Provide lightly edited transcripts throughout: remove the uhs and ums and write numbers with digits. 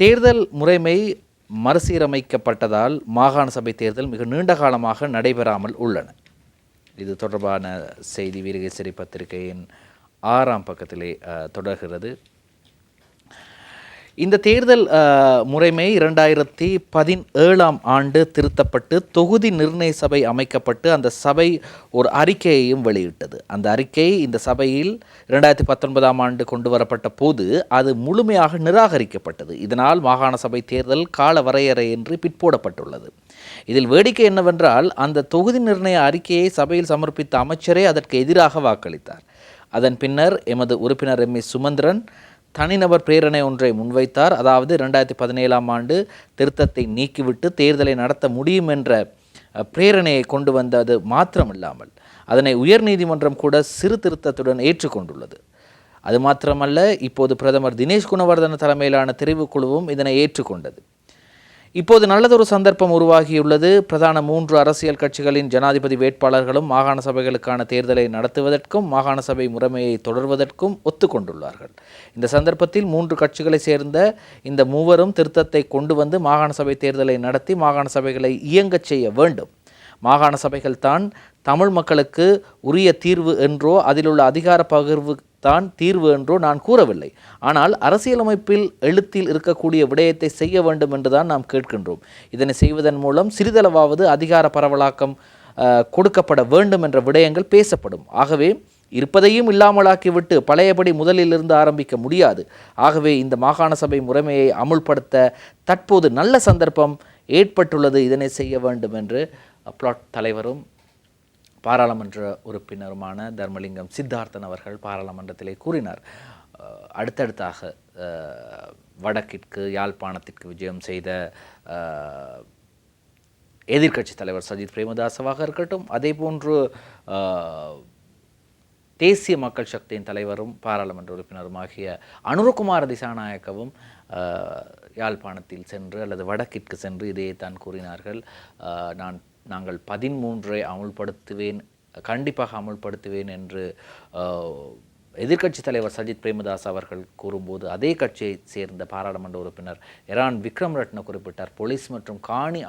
தேர்தல் முறைமை மறுசீரமைக்கப்பட்டதால் மாகாண சபை தேர்தல் மிக நீண்ட காலமாக நடைபெறாமல் உள்ளன. இது தொடர்பான செய்தி வீரகேசரி பத்திரிகையின் 6ஆம் பக்கத்திலே தொடர்கிறது. இந்த தேர்தல் முறைமை 2017ஆம் ஆண்டு திருத்தப்பட்டு தொகுதி நிர்ணய சபை அமைக்கப்பட்டு அந்த சபை ஒரு அறிக்கையையும் வெளியிட்டது. அந்த அறிக்கை இந்த சபையில் 2019ஆம் ஆண்டு கொண்டு வரப்பட்ட போது அது முழுமையாக நிராகரிக்கப்பட்டது. இதனால் மாகாண சபை தேர்தல் கால வரையறையின்றி பிற்போடப்பட்டுள்ளது. இதில் வேடிக்கை என்னவென்றால், அந்த தொகுதி நிர்ணய அறிக்கையை சபையில் சமர்ப்பித்த அமைச்சரே அதற்கு எதிராக வாக்களித்தார். அதன் பின்னர் எமது உறுப்பினர் எம்.ஏ. சுமந்திரன் தனிநபர் பிரேரணை ஒன்றை முன்வைத்தார். அதாவது 2017ஆம் ஆண்டு திருத்தத்தை நீக்கிவிட்டு தேர்தலை நடத்த முடியும் என்ற பிரேரணையை கொண்டு வந்தது மாத்திரமில்லாமல் அதனை உயர்நீதிமன்றம் கூட சிறு திருத்தத்துடன் ஏற்றுக்கொண்டுள்ளது. அது மாத்திரமல்ல, இப்போது பிரதமர் தினேஷ் குணவர்தன தலைமையிலான தெரிவுக்குழுவும் இதனை ஏற்றுக்கொண்டது. இப்போது நல்லதொரு சந்தர்ப்பம் உருவாகியுள்ளது. பிரதான 3 அரசியல் கட்சிகளின் ஜனாதிபதி வேட்பாளர்களும் மாகாண சபைகளுக்கான தேர்தலை நடத்துவதற்கும் மாகாண சபை முறைமையை தொடர்வதற்கும் ஒத்துக்கொண்டுள்ளார்கள். இந்த சந்தர்ப்பத்தில் 3 கட்சிகளை சேர்ந்த இந்த மூவரும் திருத்தத்தை கொண்டு வந்து மாகாண சபை தேர்தலை நடத்தி மாகாண சபைகளை இயங்கச் செய்ய வேண்டும். மாகாண சபைகள் தான் தமிழ் மக்களுக்கு உரிய தீர்வு என்றோ அதிலுள்ள அதிகார பகிர்வு தான் தீர்வு என்றோ நான் கூறவில்லை. ஆனால் அரசியலமைப்பில் எழுத்தில் இருக்கக்கூடிய விடயத்தை செய்ய வேண்டும் என்றுதான் நாம் கேட்கின்றோம். இதனை செய்வதன் மூலம் சிறிதளவாவது அதிகார பரவலாக்கம் கொடுக்கப்பட வேண்டும் என்ற விடயங்கள் பேசப்படும். ஆகவே இருப்பதையும் இல்லாமலாக்கிவிட்டு பழையபடி முதலிலிருந்து ஆரம்பிக்க முடியாது. ஆகவே இந்த மாகாண சபை முறைமையை அமுல்படுத்த தற்போது நல்ல சந்தர்ப்பம் ஏற்பட்டுள்ளது. இதனை செய்ய வேண்டும் என்று பிளாட் தலைவரும் பாராளுமன்ற உறுப்பினருமான தர்மலிங்கம் சித்தார்த்தன் அவர்கள் பாராளுமன்றத்திலே கூறினார். அடுத்தடுத்தாக வடக்கிற்கு யாழ்ப்பாணத்திற்கு விஜயம் செய்த எதிர்க்கட்சி தலைவர் சஜித் பிரேமதாசவாக இருக்கட்டும், அதே போன்று தேசிய மக்கள் சக்தியின் தலைவரும் பாராளுமன்ற உறுப்பினருமாகிய அனுரகுமார திசாநாயக்கவும் யாழ்ப்பாணத்தில் சென்று அல்லது வடக்கிற்கு சென்று இதையே தான் கூறினார்கள். நாங்கள் 13ஐ அமுல்படுத்துவேன், கண்டிப்பாக அமுல்படுத்துவேன் என்று எதிர்க்கட்சி தலைவர் சஜித் பிரேமதாஸ் அவர்கள் கூறும்போது அதே கட்சியை சேர்ந்த பாராளுமன்ற உறுப்பினர் எரான் விக்ரம் ரட்ன குறிப்பிட்டார், போலீஸ் மற்றும் காணி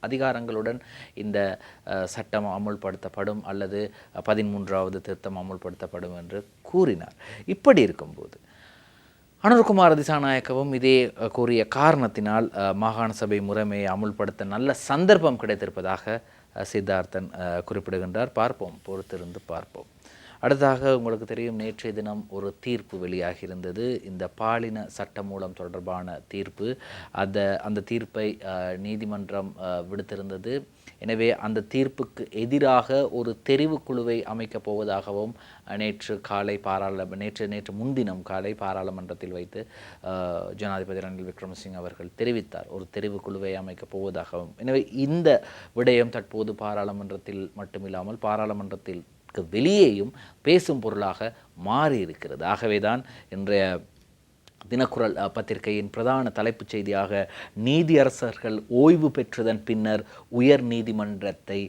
அதிகாரங்களுடன் இந்த சட்டம் அமுல்படுத்தப்படும் அல்லது 13வது திருத்தம் அமுல்படுத்தப்படும் என்று கூறினார். இப்படி இருக்கும்போது அனுரகுமார திசாநாயக்கவும் இதே கூறிய காரணத்தினால் மாகாண சபை முறைமையை அமுல்படுத்த நல்ல சந்தர்ப்பம் கிடைத்திருப்பதாக சித்தார்த்தன் குறிப்பிடுகின்றார். பார்ப்போம், பொறுத்திருந்து பார்ப்போம். அடுத்ததாக உங்களுக்கு தெரியும், நேற்றைய தினம் ஒரு தீர்ப்பு வெளியாகியிருந்தது. இந்த பாலின சட்டமூலம் தொடர்பான தீர்ப்பு. அந்த தீர்ப்பை நீதிமன்றம் விடுத்திருந்தது. எனவே அந்த தீர்ப்புக்கு எதிராக ஒரு தெரிவுக்குழுவை அமைக்கப் போவதாகவும் நேற்று முன்தினம் காலை பாராளுமன்றத்தில் வைத்து ஜனாதிபதி ரணில் விக்ரமசிங்க அவர்கள் தெரிவித்தார், ஒரு தெரிவுக்குழுவை அமைக்கப் போவதாகவும். எனவே இந்த விடயம் தற்போது பாராளுமன்றத்தில் மட்டுமில்லாமல் பாராளுமன்றத்தில் வெளியேயும் பேசும் பொருளாக மாறியிருக்கிறது. ஆகவேதான் இன்றைய தினக்குரல் பத்திரிகையின் பிரதான தலைப்புச் செய்தியாக நீதியரசர்கள் ஓய்வு பெற்றதன் பின்னர் உயர் நீதிமன்றத்தை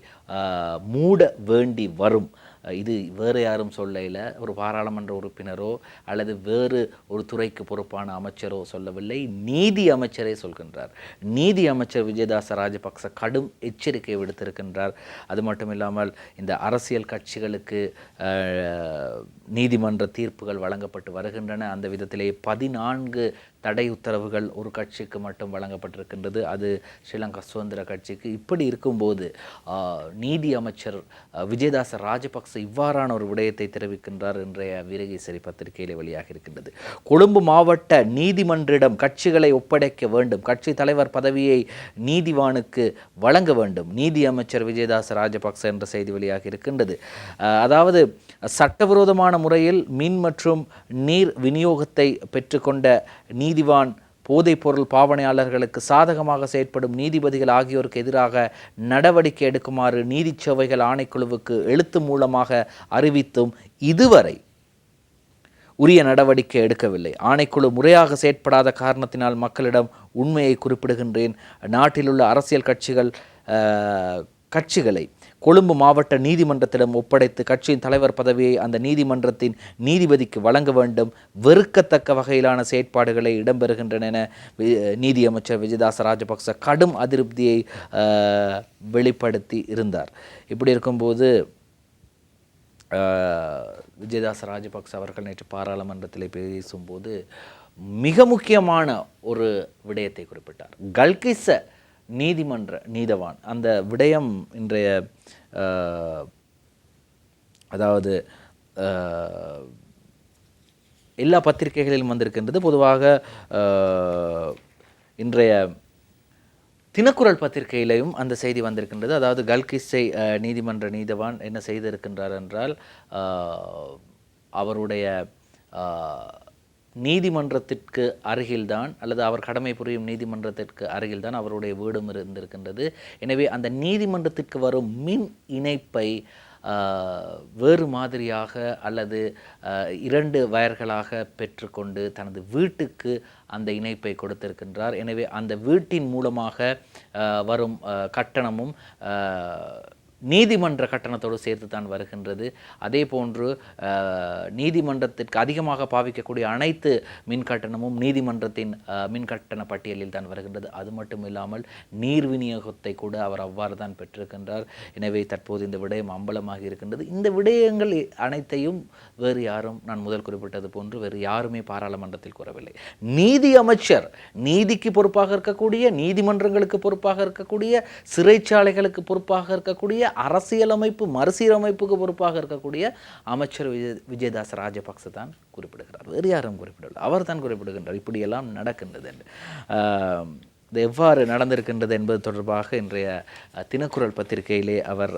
மூட வேண்டி வரும். இது வேறு யாரும் சொல்லல, ஒரு பாராளுமன்ற உறுப்பினரோ அல்லது வேறு ஒரு துறைக்கு பொறுப்பான அமைச்சரோ சொல்லவில்லை, நீதி அமைச்சரே சொல்கின்றார். நீதி அமைச்சர் விஜயதாச ராஜபக்ச கடும் எச்சரிக்கை விடுத்திருக்கின்றார். அது மட்டுமில்லாமல் இந்த அரசியல் கட்சிகளுக்கு நீதிமன்ற தீர்ப்புகள் வழங்கப்பட்டு வருகின்றன. அந்த விதத்திலே 14 தடை உத்தரவுகள் ஒரு கட்சிக்கு மட்டும் வழங்கப்பட்டிருக்கின்றது, அது ஸ்ரீலங்கா சுதந்திர கட்சிக்கு. இப்படி இருக்கும்போது நீதி அமைச்சர் விஜயதாச ராஜபக்ச இவ்வாறான ஒரு விடயத்தை தெரிவிக்கின்றார். இன்றைய வீரகேசரி பத்திரிகையில் வெளியாக இருக்கின்றது. கொழும்பு மாவட்ட நீதிமன்றிடம் கட்சிகளை ஒப்படைக்க வேண்டும், கட்சி தலைவர் பதவியை நீதிவானுக்கு வழங்க வேண்டும், நீதி அமைச்சர் விஜயதாச ராஜபக்ச என்ற செய்தி வெளியாக இருக்கின்றது. அதாவது சட்டவிரோதமான முறையில் மின் மற்றும் நீர் விநியோகத்தை பெற்றுக்கொண்ட நீதிவான், போதைப்பொருள் பாவனையாளர்களுக்கு சாதகமாக செயற்படும் நீதிபதிகள் ஆகியோருக்கு எதிராக நடவடிக்கை எடுக்குமாறு நீதி சேவைகள் ஆணைக்குழுவுக்கு எழுத்து மூலமாக அறிவித்தும் இதுவரை உரிய நடவடிக்கை எடுக்கவில்லை. ஆணைக்குழு முறையாக செயற்படாத காரணத்தினால் மக்களிடம் உண்மையை குறிப்பிடுகின்றேன். நாட்டிலுள்ள அரசியல் கட்சிகளை கொழும்பு மாவட்ட நீதிமன்றத்திடம் ஒப்படைத்து கட்சியின் தலைவர் பதவியை அந்த நீதிமன்றத்தின் நீதிபதிக்கு வழங்க வேண்டும், வெறுக்கத்தக்க வகையிலான செயற்பாடுகளை இடம்பெறுகின்றன என நீதியமைச்சர் விஜயதாச ராஜபக்ச கடும் அதிருப்தியை வெளிப்படுத்தி இருந்தார். இப்படி இருக்கும்போது விஜயதாச ராஜபக்ச அவர்கள் நேற்று பாராளுமன்றத்தில் பேசும்போது மிக முக்கியமான ஒரு விடயத்தை குறிப்பிட்டார். கல்கிஸ்ஸ நீதிமன்ற நீதவான் அந்த விடயம் இன்றைய அதாவது எல்லா பத்திரிகைகளிலும் வந்திருக்கின்றது. பொதுவாக இன்றைய தினக்குரல் பத்திரிகையிலையும் அந்த செய்தி வந்திருக்கின்றது. அதாவது கல்கிஸ்ஸை நீதிமன்ற நீதவான் என்ன செய்திருக்கின்றார் என்றால், அவருடைய நீதிமன்றத்திற்கு அருகில்தான் அல்லது அவர் கடமை புரியும் நீதிமன்றத்திற்கு அருகில்தான் அவருடைய வீடும் இருந்திருக்கின்றது. எனவே அந்த நீதிமன்றத்திற்கு வரும் மின் இணைப்பை வேறு மாதிரியாக அல்லது 2 வயர்களாக பெற்றுக்கொண்டு தனது வீட்டுக்கு அந்த இணைப்பை கொடுத்திருக்கின்றார். எனவே அந்த வீட்டின் மூலமாக வரும் கட்டணமும் நீதிமன்ற கட்டணத்தோடு சேர்த்து தான் வருகின்றது. அதே போன்று நீதிமன்றத்திற்கு அதிகமாக பாவிக்கக்கூடிய அனைத்து மின் கட்டணமும் நீதிமன்றத்தின் மின் கட்டண பட்டியலில் தான் வருகின்றது. அது மட்டும் இல்லாமல் நீர் விநியோகத்தை கூட அவர் அவ்வாறு தான் பெற்றிருக்கின்றார். எனவே தற்போது இந்த விடயம் அம்பலமாகி இருக்கின்றது. இந்த விடயங்கள் அனைத்தையும் வேறு யாரும், நான் முதல் குறிப்பிட்டது போன்று வேறு யாருமே பாராளுமன்றத்தில் கூறவில்லை. நீதி அமைச்சர், நீதிக்கு பொறுப்பாக இருக்கக்கூடிய, நீதிமன்றங்களுக்கு பொறுப்பாக இருக்கக்கூடிய, சிறைச்சாலைகளுக்கு பொறுப்பாக இருக்கக்கூடிய, அரசியலமைப்பு மறுசீரமைப்புக்கு பொறுப்பாக இருக்கக்கூடிய அமைச்சர் விஜயதாச ராஜபக்ச தான் குறிப்பிடுகிறார். வேறு யாரும் குறிப்பிடவில்லை, அவர் தான் குறிப்பிடுகின்றார். இப்படியெல்லாம் நடக்கின்றது என்று. இது எவ்வாறு நடந்திருக்கின்றது என்பது தொடர்பாக இன்றைய தினக்குரல் பத்திரிகையிலே அவர்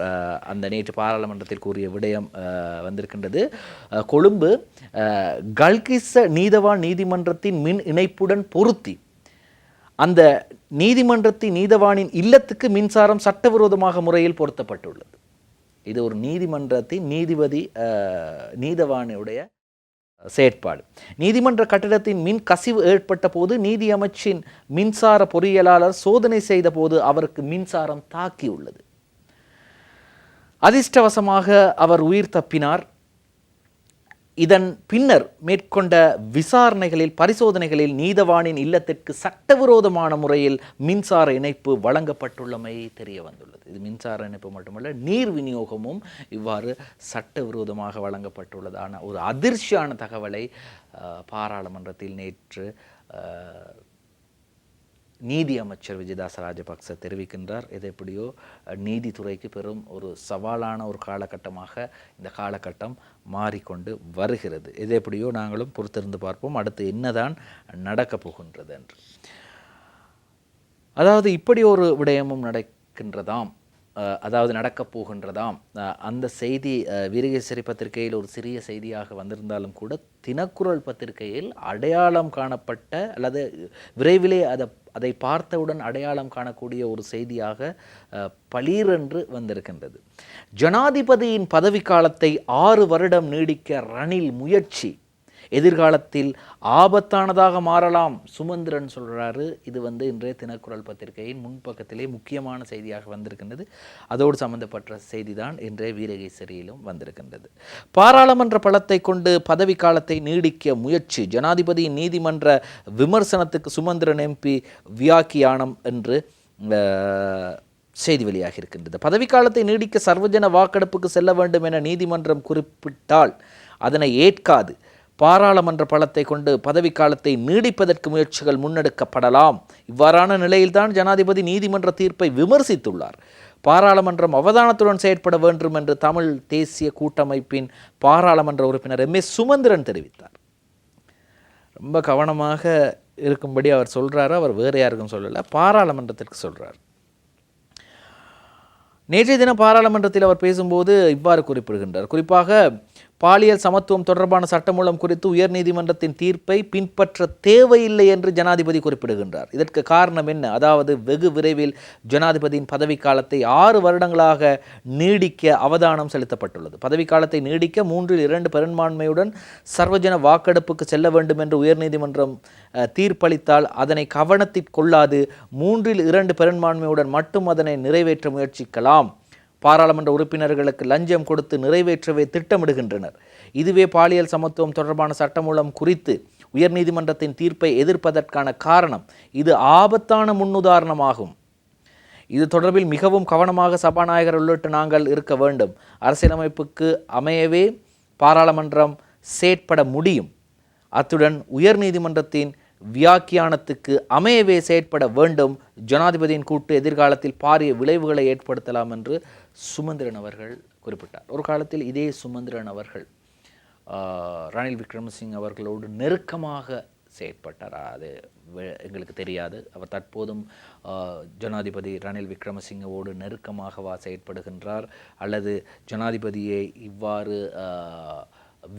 அந்த நேற்று பாராளுமன்றத்தில் கூறிய விடயம் வந்திருக்கின்றது. கொழும்பு கல்கிஸ்ஸ நீதவான் நீதிமன்றத்தின் மின் இணைப்புடன் பொருத்தி அந்த நீதிமன்றத்தின் நீதவானின் இல்லத்துக்கு மின்சாரம் சட்டவிரோதமாக முறையில் பொருத்தப்பட்டுள்ளது. இது ஒரு நீதிமன்றத்தின் நீதவானுடைய செயற்பாடு. நீதிமன்ற கட்டிடத்தின் மின் கசிவு ஏற்பட்ட போது நீதி அமைச்சின் மின்சார பொறியியலாளர் சோதனை செய்த போது அவருக்கு மின்சாரம் தாக்கியுள்ளது. அதிர்ஷ்டவசமாக அவர் உயிர் தப்பினார். இதன் பின்னர் மேற்கொண்ட விசாரணைகளில், பரிசோதனைகளில் நீதவானின் இல்லத்திற்கு சட்டவிரோதமான முறையில் மின்சார இணைப்பு வழங்கப்பட்டுள்ளமை தெரிய வந்துள்ளது. இது மின்சார இணைப்பு மட்டுமல்ல, நீர் விநியோகமும் இவ்வாறு சட்டவிரோதமாக வழங்கப்பட்டுள்ளதான ஒரு அதிர்ச்சியான தகவலை பாராளுமன்றத்தில் நேற்று நீதி அமைச்சர் விஜயதாச ராஜபக்ச தெரிவிக்கின்றார். இது எப்படியோ நீதித்துறைக்கு பெரும் ஒரு சவாலான ஒரு காலகட்டமாக இந்த காலகட்டம் மாறிக்கொண்டு வருகிறது. இது எப்படியோ நாங்களும் பொறுத்திருந்து பார்ப்போம் அடுத்து என்னதான் நடக்கப் போகின்றது என்று. அதாவது இப்படி ஒரு விடயமும் நடக்கின்றதாம், அதாவது நடக்கப் போகின்றதாம். அந்த செய்தி வீரகேசரி பத்திரிகையில் ஒரு சிறிய செய்தியாக வந்திருந்தாலும் கூட தினக்குரல் பத்திரிகையில் அடையாளம் காணப்பட்ட அல்லது விரைவிலே அதை பார்த்தவுடன் அடையாளம் காணக்கூடிய ஒரு செய்தியாக பளீரென்று வந்திருக்கின்றது. ஜனாதிபதியின் பதவிக்காலத்தை 6 வருடம் நீடிக்க ரணில் முயற்சி, எதிர்காலத்தில் ஆபத்தானதாக மாறலாம் சுமந்திரன் சொல்கிறாரு. இது இன்றைய தினக்குரல் பத்திரிகையின் முன்பக்கத்திலே முக்கியமான செய்தியாக வந்திருக்கின்றது. அதோடு சம்பந்தப்பட்ட செய்தி தான் இன்றைய வீரகேசரியிலும் வந்திருக்கின்றது. பாராளுமன்ற பலத்தை கொண்டு பதவி காலத்தை நீடிக்க முயற்சி, ஜனாதிபதியின் நீதிமன்ற விமர்சனத்துக்கு சுமந்திரன் எம்பி வியாக்கியானம் என்று செய்தி வெளியாகி இருக்கின்றது. பதவிக்காலத்தை நீடிக்க சர்வஜன வாக்கெடுப்புக்கு செல்ல வேண்டும் என நீதிமன்றம் குறிப்பிட்டால் அதனை ஏற்காது. பாராளுமன்ற பலத்தை கொண்டு பதவிக்காலத்தை நீடிப்பதற்கு முயற்சிகள் முன்னெடுக்கப்படலாம். இவ்வாறான நிலையில்தான் ஜனாதிபதி நீதிமன்ற தீர்ப்பை விமர்சித்துள்ளார். பாராளுமன்றம் அவதானத்துடன் செயற்பட வேண்டும் என்று தமிழ் தேசிய கூட்டமைப்பின் பாராளுமன்ற உறுப்பினர் எம்.ஏ. சுமந்திரன் தெரிவித்தார். ரொம்ப கவனமாக இருக்கும்படி அவர் சொல்கிறாரு. அவர் வேறு யாருக்கும் சொல்லலை, பாராளுமன்றத்திற்கு சொல்கிறார். நேற்றைய தினம் பாராளுமன்றத்தில் அவர் பேசும்போது இவ்வாறு குறிப்பிடுகின்றார். குறிப்பாக பாலியல் சமத்துவம் தொடர்பான சட்டமூலம் குறித்து உயர்நீதிமன்றத்தின் தீர்ப்பை பின்பற்ற தேவையில்லை என்று ஜனாதிபதி குறிப்பிடுகின்றார். இதற்கு காரணம் என்ன? அதாவது வெகு விரைவில் ஜனாதிபதியின் பதவிக்காலத்தை 6 வருடங்களாக நீடிக்க அவதானம் செலுத்தப்பட்டுள்ளது. பதவிக்காலத்தை நீடிக்க 3/2 பெரும்பான்மையுடன் சர்வஜன வாக்கெடுப்புக்கு செல்ல வேண்டும் என்று உயர்நீதிமன்றம் தீர்ப்பளித்தால் அதனை கவனத்தில் கொள்ளாது 3/2 பெரும்பான்மையுடன் மட்டும் அதனை நிறைவேற்ற முயற்சிக்கலாம். பாராளுமன்ற உறுப்பினர்களுக்கு லஞ்சம் கொடுத்து நிறைவேற்றவே திட்டமிடுகின்றனர். இதுவே பாலியல் சமத்துவம் தொடர்பான சட்டமூலம் குறித்து உயர்நீதிமன்றத்தின் தீர்ப்பை எதிர்ப்பதற்கான காரணம். இது ஆபத்தான முன்னுதாரணமாகும். இது தொடர்பில் மிகவும் கவனமாக சபாநாயகர் உள்ளிட்ட நாங்கள் இருக்க வேண்டும். அரசியலமைப்புக்கு அமையவே பாராளுமன்றம் செயற்பட முடியும். அத்துடன் உயர்நீதிமன்றத்தின் வியாக்கியானத்துக்கு அமையவே செயற்பட வேண்டும். ஜனாதிபதியின் கூட்டு எதிர்காலத்தில் பாரிய விளைவுகளை ஏற்படுத்தலாம் என்று சுமந்திரன் அவர்கள் குறிப்பிட்டார். ஒரு காலத்தில் இதே சுமந்திரன் அவர்கள் ரணில் விக்ரமசிங்க அவர்களோடு நெருக்கமாக செயற்பட்டார். அது எங்களுக்கு தெரியாது. அவர் தற்போதும் ஜனாதிபதி ரணில் விக்ரமசிங்கவோடு நெருக்கமாகவா செயற்படுகின்றார், அல்லது ஜனாதிபதியை இவ்வாறு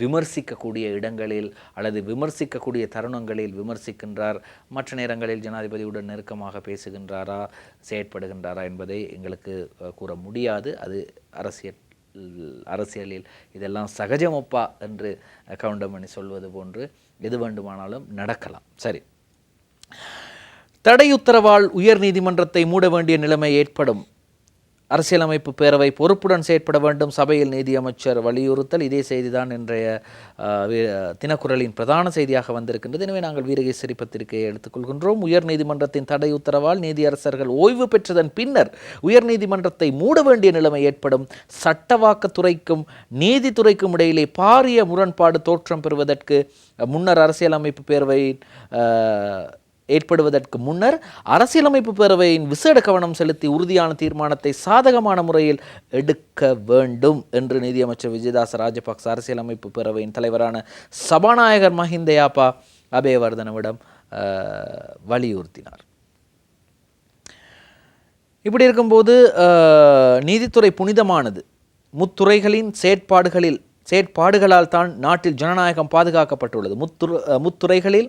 விமர்சிக்கக்கூடிய இடங்களில் அல்லது விமர்சிக்கக்கூடிய தருணங்களில் விமர்சிக்கின்றார், மற்ற நேரங்களில் ஜனாதிபதியுடன் நெருக்கமாக பேசுகின்றாரா, செயற்படுகின்றாரா என்பதை எங்களுக்கு கூற முடியாது. அது அரசியலில் இதெல்லாம் சகஜமப்பா என்று கவுண்டமணி சொல்வது போன்று எது வேண்டுமானாலும் நடக்கலாம். சரி, தடையுத்தரவால் உயர் நீதிமன்றத்தை மூட வேண்டிய நிலைமை ஏற்படும். அரசியலமைப்பு பேரவை பொறுப்புடன் செயற்பட வேண்டும். சபையில் நீதியமைச்சர் வலியுறுத்தல். இதே செய்திதான் இன்றைய தினக்குரலின் பிரதான செய்தியாக வந்திருக்கின்றது. எனவே நாங்கள் வீரகேசரி பத்திரிகையை எடுத்துக்கொள்கின்றோம். உயர் நீதிமன்றத்தின் தடை உத்தரவால் நீதியரசர்கள் ஓய்வு பெற்றதன் பின்னர் உயர் நீதிமன்றத்தை மூட வேண்டிய நிலைமை ஏற்படும். சட்டவாக்கத்துறைக்கும் நீதித்துறைக்கும் இடையிலே பாரிய முரண்பாடு தோற்றம் பெறுவதற்கு முன்னர் அரசியலமைப்பு பேரவையின் ஏற்படுவதற்கு முன்னர் அரசியலமைப்பு பேரவையின் விசேட கவனம் செலுத்தி உறுதியான தீர்மானத்தை சாதகமான முறையில் எடுக்க வேண்டும் என்று நீதியமைச்சர் விஜயதாச ராஜபக்ச அரசியலமைப்பு பேரவையின் தலைவரான சபாநாயகர் மஹிந்த யாப்பா அபேவர்தனவிடம் வலியுறுத்தினார். இப்படி இருக்கும்போது நீதித்துறை புனிதமானது. முத்துறைகளின் செயற்பாடுகளால் தான் நாட்டில் ஜனநாயகம் பாதுகாக்கப்பட்டுள்ளது. முத்துறைகளில்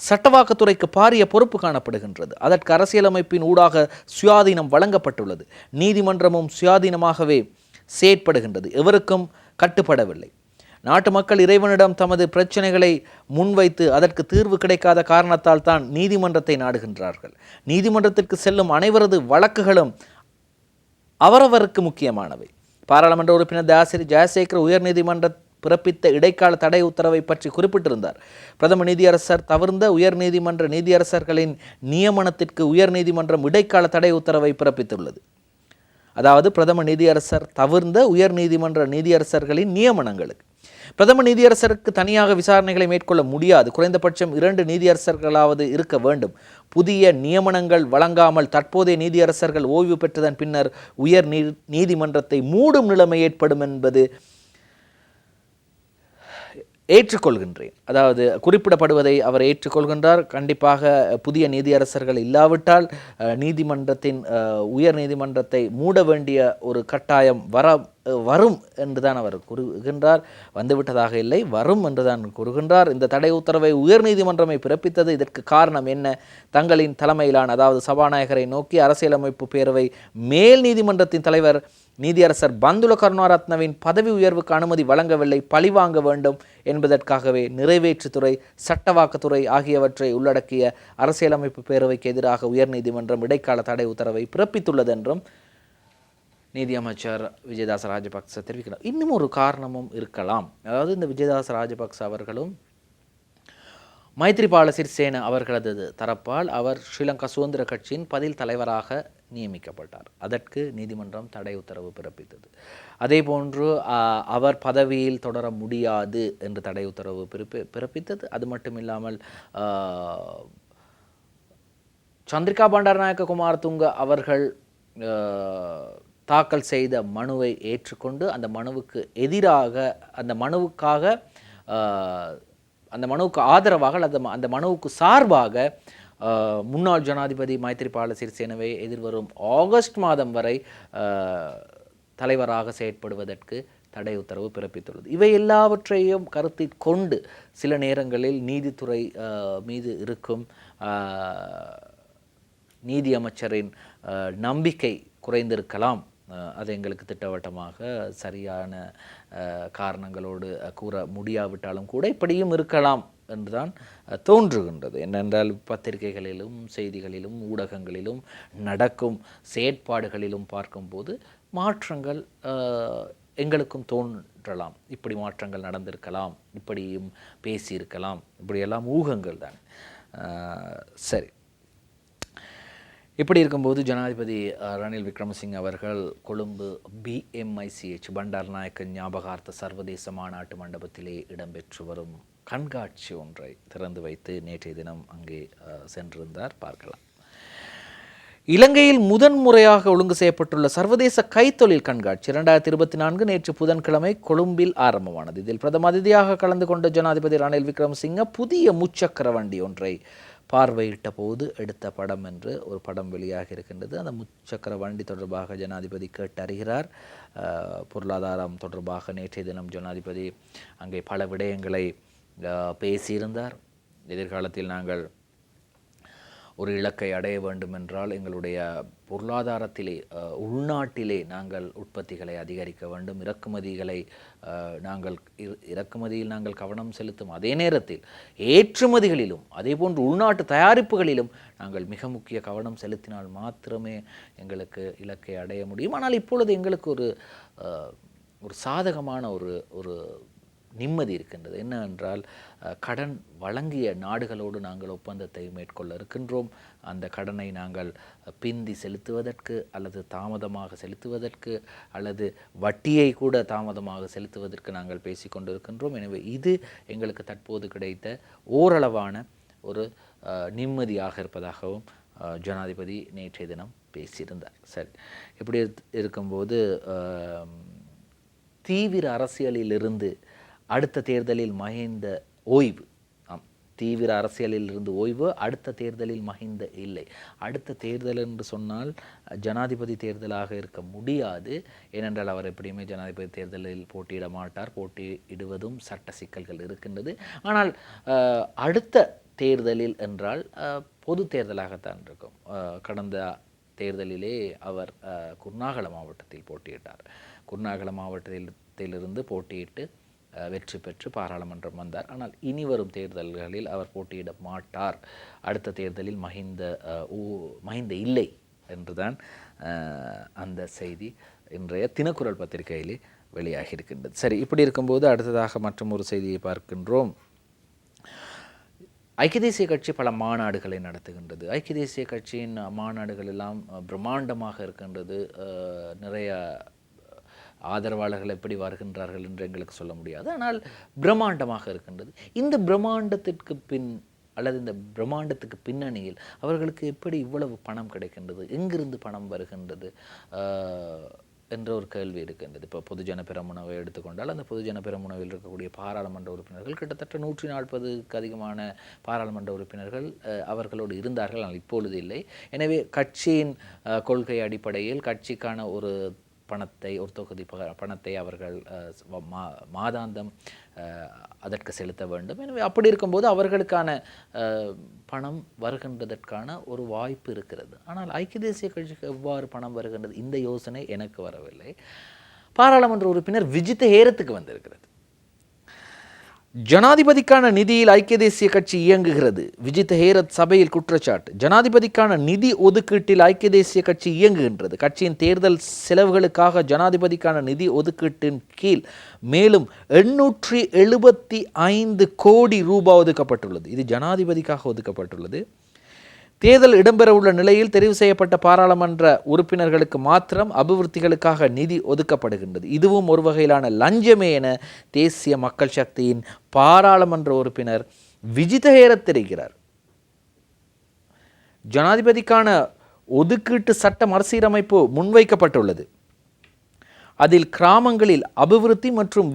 சட்டவாக்கத்துறைக்கு பாரிய பொறுப்பு காணப்படுகின்றது. அதற்கு அரசியலமைப்பின் ஊடாக சுயாதீனம் வழங்கப்பட்டுள்ளது. நீதிமன்றமும் சுயாதீனமாகவே செயற்படுகின்றது, எவருக்கும் கட்டுப்படவில்லை. நாட்டு மக்கள் இறைவனிடம் தமது பிரச்சனைகளை முன்வைத்து அதற்கு தீர்வு கிடைக்காத காரணத்தால் தான் நீதிமன்றத்தை நாடுகின்றார்கள். நீதிமன்றத்திற்கு செல்லும் அனைவரது வழக்குகளும் அவரவருக்கு முக்கியமானவை. பாராளுமன்ற உறுப்பினர் தாசிரி ஜெயசேகர உயர்நீதிமன்ற பிறப்பித்த இடைக்கால தடை உத்தரவை பற்றி குறிப்பிட்டிருந்தார். பிரதம நீதியரசர் தவிர்ந்த உயர்நீதிமன்ற நீதியரசர்களின் நியமனத்திற்கு உயர்நீதிமன்றம் இடைக்கால தடை உத்தரவை பிறப்பித்துள்ளது. அதாவது பிரதம நீதியரசர் தவிர்ந்த உயர்நீதிமன்ற நீதியரசர்களின் நியமனங்களுக்கு பிரதம நீதியரசருக்கு தனியாக விசாரணைகளை மேற்கொள்ள முடியாது. குறைந்தபட்சம் 2 நீதியரசர்களாவது இருக்க வேண்டும். புதிய நியமனங்கள் வழங்காமல் தற்போதைய நீதியரசர்கள் ஓய்வு பெற்றதன் பின்னர் உயர் நீதிமன்றத்தை மூடும் நிலைமை ஏற்படும் என்பது ஏற்றுக்கொள்கின்றேன். அதாவது குறிப்பிடப்படுவதை அவர் ஏற்றுக்கொள்கின்றார். கண்டிப்பாக புதிய நீதியரசர்கள் இல்லாவிட்டால் நீதிமன்றத்தின் உயர் நீதிமன்றத்தை மூட வேண்டிய ஒரு கட்டாயம் வரும் என்றுதான் அவர் கூறுகின்றார். வந்துவிட்டதாக இல்லை, வரும் என்றுதான் கூறுகின்றார். இந்த தடை உத்தரவை உயர் நீதிமன்றமே பிறப்பித்தது. இதற்கு காரணம் என்ன? தங்களின் தலைமையிலான, அதாவது சபாநாயகரை நோக்கி அரசியலமைப்பு பேரவை மேல் நீதிமன்றத்தின் தலைவர் நீதியரசர் பந்துல கருணாரத்னவின் பதவி உயர்வுக்கு அனுமதி வழங்கவில்லை, பழிவாங்க வேண்டும் என்பதற்காகவே நிறைவேற்றுத்துறை, சட்டவாக்கத்துறை ஆகியவற்றை உள்ளடக்கிய அரசியலமைப்பு பேரவைக்கு எதிராக உயர்நீதிமன்றம் இடைக்கால தடை உத்தரவை பிறப்பித்துள்ளது என்றும் நீதியமைச்சர் விஜயதாச ராஜபக்ச தெரிவிக்கிறார். இன்னும் ஒரு காரணமும் இருக்கலாம். அதாவது இந்த விஜயதாச ராஜபக்ச அவர்களும் மைத்ரிபால சிறிசேன அவர்களது தரப்பால் அவர் ஸ்ரீலங்கா சுதந்திர கட்சியின் பதில் தலைவராக நியமிக்கப்பட்டார். அதற்கு நீதிமன்றம் தடை உத்தரவு பிறப்பித்தது. அதே போன்று அவர் பதவியில் தொடர முடியாது என்று தடை உத்தரவு பிறப்பித்தது. அது மட்டும் இல்லாமல் சந்திரிகா பண்டாரநாயக்க குமாரதுங்க அவர்கள் தாக்கல் செய்த மனுவை ஏற்றுக்கொண்டு அந்த மனுவுக்கு எதிராக, அந்த மனுவுக்கு ஆதரவாக அல்லது அந்த மனுவுக்கு சார்பாக முன்னாள் ஜனாதிபதி மைத்ரிபால சிறிசேனவை எதிர்வரும் ஆகஸ்ட் மாதம் வரை தலைவராக செயற்படுவதற்கு தடை உத்தரவு பிறப்பித்துள்ளது. இவை எல்லாவற்றையும் கருத்தில் கொண்டு சில நேரங்களில் நீதித்துறை மீது இருக்கும் நீதி அமைச்சரின் நம்பிக்கை குறைந்திருக்கலாம். அது எங்களுக்கு திட்டவட்டமாக சரியான காரணங்களோடு கூற முடியாவிட்டாலும் கூட இப்படியும் இருக்கலாம் என்றுதான் தோன்றுகின்றது. என்னென்றால் பத்திரிகைகளிலும் செய்திகளிலும் ஊடகங்களிலும் நடக்கும் செயற்பாடுகளிலும் பார்க்கும்போது மாற்றங்கள் எங்களுக்கும் தோன்றலாம். இப்படி மாற்றங்கள் நடந்திருக்கலாம், இப்படியும் பேசியிருக்கலாம், இப்படியெல்லாம் ஊகங்கள் தான். சரி, இப்படி இருக்கும்போது ஜனாதிபதி ரணில் விக்ரமசிங்க அவர்கள் கொழும்பு BMICH பண்டாரநாயக்க ஞாபகார்த்த சர்வதேச மாநாட்டு மண்டபத்திலே இடம்பெற்று வரும் கண்காட்சி ஒன்றை திறந்து வைத்து நேற்றைய தினம் அங்கே சென்றிருந்தார். பார்க்கலாம். இலங்கையில் முதன்முறையாக ஒழுங்கு செய்யப்பட்டுள்ள சர்வதேச கைத்தொழில் கண்காட்சி 2024 நேற்று புதன்கிழமை கொழும்பில் ஆரம்பமானது. இதில் பிரதம அதிதியாக கலந்து கொண்ட ஜனாதிபதி ரணில் விக்ரமசிங்க புதிய முச்சக்கர வண்டி ஒன்றை பார்வையிட்ட போது எடுத்த படம் என்று ஒரு படம் வெளியாக இருக்கின்றது. அந்த முச்சக்கர வண்டி தொடர்பாக ஜனாதிபதி கேட்டறிகிறார். பொருளாதாரம் தொடர்பாக நேற்றைய தினம் ஜனாதிபதி அங்கே பல விடயங்களை பேசியிருந்தார். எதிர்காலத்தில் நாங்கள் ஒரு இலக்கை அடைய வேண்டுமென்றால் எங்களுடைய பொருளாதாரத்திலே உள்நாட்டிலே நாங்கள் உற்பத்திகளை அதிகரிக்க வேண்டும். இறக்குமதியில் நாங்கள் கவனம் செலுத்தும் அதே நேரத்தில் ஏற்றுமதிகளிலும் அதேபோன்று உள்நாட்டு தயாரிப்புகளிலும் நாங்கள் மிக முக்கிய கவனம் செலுத்தினால் மாத்திரமே எங்களுக்கு இலக்கை அடைய முடியும். ஆனால் இப்பொழுது எங்களுக்கு ஒரு சாதகமான ஒரு நிம்மதி இருக்கின்றது. என்னவென்றால் கடன் வழங்கிய நாடுகளோடு நாங்கள் ஒப்பந்தத்தை மேற்கொள்ள இருக்கின்றோம். அந்த கடனை நாங்கள் பிந்தி செலுத்துவதற்கு அல்லது தாமதமாக செலுத்துவதற்கு அல்லது வட்டியை கூட தாமதமாக செலுத்துவதற்கு நாங்கள் பேசிக்கொண்டிருக்கின்றோம். எனவே இது எங்களுக்கு தற்போது கிடைத்த ஓரளவான ஒரு நிம்மதியாக இருப்பதாகவும் ஜனாதிபதி நேற்றைய தினம் பேசியிருந்தார். சரி, இப்படி இருக்கும்போது தீவிர அரசியலிலிருந்து அடுத்த தேர்தலில் மஹிந்த ஓய்வு. தீவிர அரசியலில் இருந்து ஓய்வு, அடுத்த தேர்தலில் மஹிந்த இல்லை. அடுத்த தேர்தல் என்று சொன்னால் ஜனாதிபதி தேர்தலாக இருக்க முடியாது. ஏனென்றால் அவர் எப்படியுமே ஜனாதிபதி தேர்தலில் போட்டியிட மாட்டார். போட்டியிடுவதும் சட்ட சிக்கல்கள் இருக்கின்றது. ஆனால் அடுத்த தேர்தலில் என்றால் பொது தேர்தலாகத்தான் இருக்கும். கடந்த தேர்தலிலே அவர் குர்நாகல மாவட்டத்தில் போட்டியிட்டார். குர்நாகல மாவட்டத்திலிருந்து போட்டியிட்டு வெற்றி பெற்று பாராளுமன்றம் வந்தார். ஆனால் இனி வரும் தேர்தல்களில் அவர் போட்டியிட மாட்டார். அடுத்த தேர்தலில் மஹிந்த இல்லை என்றுதான் அந்த செய்தி இன்றைய தினக்குரல் பத்திரிகையிலே வெளியாகி இருக்கின்றது. சரி, இப்படி இருக்கும்போது அடுத்ததாக மற்றும் ஒரு செய்தியை பார்க்கின்றோம். ஐக்கிய தேசிய கட்சி பல மாநாடுகளை நடத்துகின்றது. ஐக்கிய தேசிய கட்சியின் மாநாடுகள் எல்லாம் பிரம்மாண்டமாக இருக்கின்றது. நிறைய ஆதரவாளர்கள் எப்படி வருகின்றார்கள் என்று எங்களுக்கு சொல்ல முடியாது. ஆனால் பிரம்மாண்டமாக இருக்கின்றது. இந்த பிரம்மாண்டத்திற்கு பின்னணியில் அவர்களுக்கு எப்படி இவ்வளவு பணம் கிடைக்கின்றது, எங்கிருந்து பணம் வருகின்றது என்ற ஒரு கேள்வி இருக்கின்றது. இப்போ பொதுஜன பெரமுனவை எடுத்துக்கொண்டால் அந்த பொதுஜன பெரமுனவில் இருக்கக்கூடிய பாராளுமன்ற உறுப்பினர்கள் கிட்டத்தட்ட 140க்கு அதிகமான பாராளுமன்ற உறுப்பினர்கள் அவர்களோடு இருந்தார்கள். ஆனால் இப்பொழுது இல்லை. எனவே கட்சியின் கொள்கை அடிப்படையில் கட்சிக்கான ஒரு தொகுதி பணத்தை அவர்கள் மாதாந்தம் அதற்கு செலுத்த வேண்டும். எனவே அப்படி இருக்கும்போது அவர்களுக்கான பணம் வருகின்றதற்கான ஒரு வாய்ப்பு இருக்கிறது. ஆனால் ஐக்கிய தேசிய கட்சிக்கு எவ்வாறு பணம் வருகின்றது, இந்த யோசனை எனக்கு வரவில்லை. பாராளுமன்ற உறுப்பினர் விஜித ஹேரத்துக்கு வந்திருக்கிறது. ஜனாதிபதிக்கான நிதியில் ஐக்கிய தேசிய கட்சி இயங்குகிறது. விஜித ஹேரத் சபையில் குற்றச்சாட்டு. ஜனாதிபதிக்கான நிதி ஒதுக்கீட்டில் ஐக்கிய தேசிய கட்சி இயங்குகின்றது. கட்சியின் தேர்தல் செலவுகளுக்காக ஜனாதிபதிக்கான நிதி ஒதுக்கீட்டின் கீழ் மேலும் 875 கோடி ரூபாய் ஒதுக்கப்பட்டுள்ளது. இது ஜனாதிபதிக்காக ஒதுக்கப்பட்டுள்ளது. தேர்தல் இடம்பெறவுள்ள நிலையில் தெரிவு செய்யப்பட்ட பாராளுமன்ற உறுப்பினர்களுக்கு மாத்திரம் அபிவிருத்திகளுக்காக நிதி ஒதுக்கப்படுகின்றது. இதுவும் ஒரு வகையிலான லஞ்சமே என தேசிய மக்கள் சக்தியின் பாராளுமன்ற உறுப்பினர் விஜித ஹேரத் தெரிவிக்கிறார். ஜனாதிபதிக்கான ஒதுக்கீட்டு சட்ட மறுசீரமைப்பு முன்வைக்கப்பட்டுள்ளது. அதில் கிராமங்களில் அபிவிருத்தி மற்றும்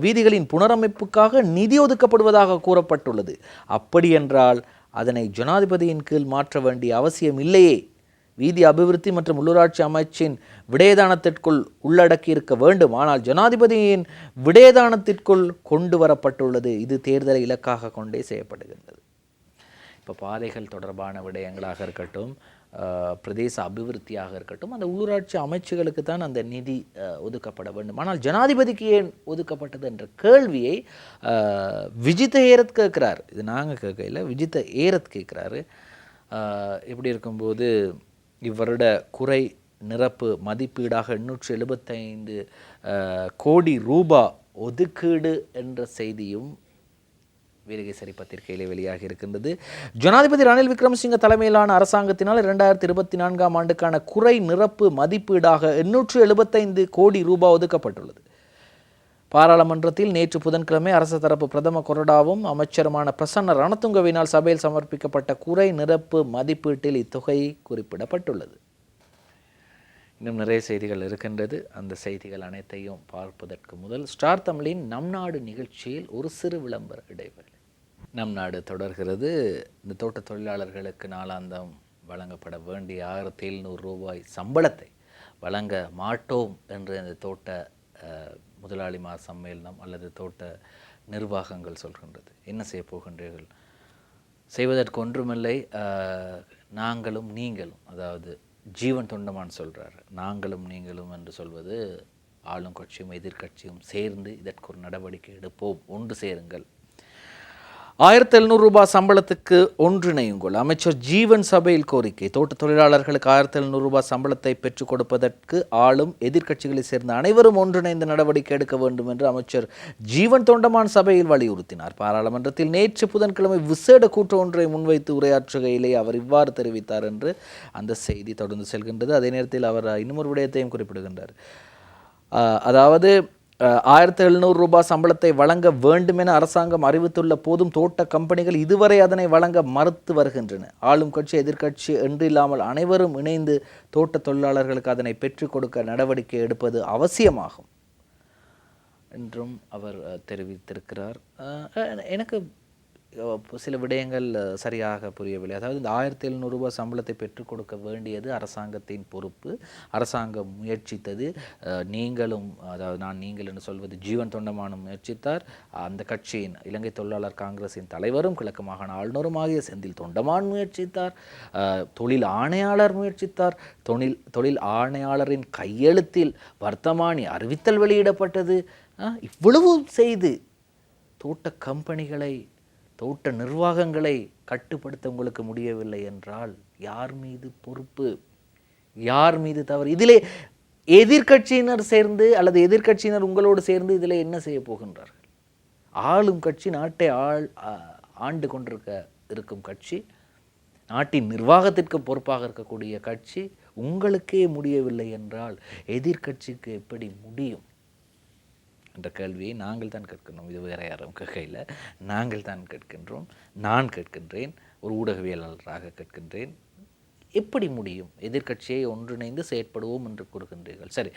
வீதிகளின் புனரமைப்புக்காக நிதி ஒதுக்கப்படுவதாக கூறப்பட்டுள்ளது. அப்படி என்றால் அதனை ஜனாதிபதியின் கீழ் மாற்ற வேண்டிய அவசியம் இல்லையே. வீதி அபிவிருத்தி மற்றும் உள்ளூராட்சி அமைச்சின் விடயதானத்திற்குள் உள்ளடக்கி இருக்க வேண்டும். ஆனால் ஜனாதிபதியின் விடயதானத்திற்குள் கொண்டு வரப்பட்டுள்ளது. இது தேர்தலை இலக்காக கொண்டே செய்யப்படுகின்றது. இப்போ பாதைகள் தொடர்பான விடயங்களாக இருக்கட்டும், பிரதேச அபிவிருத்தியாக இருக்கட்டும், அந்த உள்ளூராட்சி அமைச்சுகளுக்கு தான் அந்த நிதி ஒதுக்கப்பட வேண்டும். ஆனால் ஜனாதிபதிக்கு ஏன் ஒதுக்கப்பட்டது என்ற கேள்வியை விஜித ஹேரத் கேட்குறார். இது நாங்கள் கேட்கல, விஜித ஹேரத் கேட்குறாரு. இப்படி இருக்கும்போது இவருட குறை நிரப்பு மதிப்பீடாக 875 கோடி ரூபா ஒதுக்கீடு என்ற செய்தியும் வீரகேசரி பத்திரிகையிலே வெளியாகி இருக்கின்றது. ஜனாதிபதி ரணில் விக்ரமசிங்க தலைமையிலான அரசாங்கத்தினால் 2024 ஆண்டுக்கான குறை நிரப்பு மதிப்பீடாக 875 கோடி ரூபாய் ஒதுக்கப்பட்டுள்ளது. பாராளுமன்றத்தில் நேற்று புதன்கிழமை அரசு தரப்பு பிரதம கொறடாவும் அமைச்சருமான பிரசன்ன ரணதுங்கவினால் சபையில் சமர்ப்பிக்கப்பட்ட குறை நிரப்பு மதிப்பீட்டில் இத்தொகை குறிப்பிடப்பட்டுள்ளது. இன்னும் நிறைய செய்திகள் இருக்கின்றது. அந்த செய்திகள் அனைத்தையும் பார்ப்பதற்கு முதல் ஸ்டார் தமிழின் நம் நாடு நிகழ்ச்சியில் ஒரு சிறு விளம்பர இடைவேளை. நம் நாடு தொடர்கிறது. இந்த தோட்ட தொழிலாளர்களுக்கு நாளாந்தம் வழங்கப்பட வேண்டிய 1700 ரூபாய் சம்பளத்தை வழங்க மாட்டோம் என்று இந்த தோட்ட முதலாளிமார் சம்மேளனம் அல்லது தோட்ட நிர்வாகங்கள் சொல்கின்றது. என்ன செய்ய போகின்றீர்கள்? செய்வதற்கு ஒன்றுமில்லை. நாங்களும் நீங்களும், அதாவது ஜீவன் தொண்டமான் சொல்கிறார், நாங்களும் நீங்களும் என்று சொல்வது ஆளும் கட்சியும் எதிர்கட்சியும் சேர்ந்து இதற்கு ஒரு நடவடிக்கை எடுப்போம், ஒன்று சேருங்கள். 1700 ரூபாய் சம்பளத்துக்கு ஒன்றிணையுங்கள். அமைச்சர் ஜீவன் சபையில் கோரிக்கை. தோட்ட தொழிலாளர்களுக்கு 1700 ரூபாய் சம்பளத்தை பெற்றுக் கொடுப்பதற்கு ஆளும் எதிர்க்கட்சிகளை சேர்ந்த அனைவரும் ஒன்றிணைந்து நடவடிக்கை எடுக்க வேண்டும் என்று அமைச்சர் ஜீவன் தொண்டமான் சபையில் வலியுறுத்தினார். பாராளுமன்றத்தில் நேற்று புதன்கிழமை விசேட கூட்டம் ஒன்றை முன்வைத்து உரையாற்றுகையிலே அவர் இவ்வாறு தெரிவித்தார் என்று அந்த செய்தி தொடர்ந்து செல்கின்றது. அதே நேரத்தில் அவர் இன்னொரு விடயத்தையும் குறிப்பிடுகின்றார். அதாவது 1700 ரூபாய் சம்பளத்தை வழங்க வேண்டும் என அரசாங்கம் அறிவித்துள்ள போதும் தோட்ட கம்பெனிகள் இதுவரை அதனை வழங்க மறுத்து வருகின்றன. ஆளும் கட்சி எதிர்க்கட்சி என்றில்லாமல் அனைவரும் இணைந்து தோட்ட தொழிலாளர்களுக்கு அதனை பெற்றுக் கொடுக்க நடவடிக்கை எடுப்பது அவசியமாகும் என்றும் அவர் தெரிவித்திருக்கிறார். எனக்கு சில விடயங்கள் சரியாக புரியவில்லை. அதாவது இந்த 1700 ரூபாய் சம்பளத்தை பெற்றுக் கொடுக்க வேண்டியது அரசாங்கத்தின் பொறுப்பு. அரசாங்கம் முயற்சித்தது. நீங்களும், அதாவது நான் நீங்கள் என்று சொல்வது ஜீவன் தொண்டமானும் முயற்சித்தார். அந்த கட்சியின் இலங்கை தொழிலாளர் காங்கிரசின் தலைவரும் கிழக்கு மாகாண ஆளுநரும் ஆகிய செந்தில் தொண்டமான் முயற்சித்தார். தொழில் ஆணையாளர் முயற்சித்தார். தொழில் ஆணையாளரின் கையெழுத்தில் வர்த்தமானி அறிவித்தல் வெளியிடப்பட்டது. இவ்வளவும் செய்து தோட்ட கம்பெனிகளை, தோட்ட நிர்வாகங்களை கட்டுப்படுத்த உங்களுக்கு முடியவில்லை என்றால் யார் மீது பொறுப்பு, யார் மீது தவறு? இதிலே எதிர்கட்சியினர் சேர்ந்து அல்லது எதிர்கட்சியினர் உங்களோடு சேர்ந்து இதில் என்ன செய்ய போகின்றார்கள்? ஆளும் கட்சி, நாட்டை ஆண்டு இருக்கும் கட்சி, நாட்டின் நிர்வாகத்திற்கு பொறுப்பாக இருக்கக்கூடிய கட்சி உங்களுக்கே முடியவில்லை என்றால் எதிர்கட்சிக்கு எப்படி முடியும் என்ற கேள்வியை நாங்கள் தான் கேட்கின்றோம். இது வேற யாரும் கேட்கையில், நாங்கள் தான் கேட்கின்றோம். நான் கேட்கின்றேன், ஒரு ஊடகவியலாளராக கேட்கின்றேன். எப்படி முடியும்? எதிர்க்கட்சியை ஒன்றிணைந்து செயற்படுவோம் என்று கூறுகின்றீர்கள். சரி,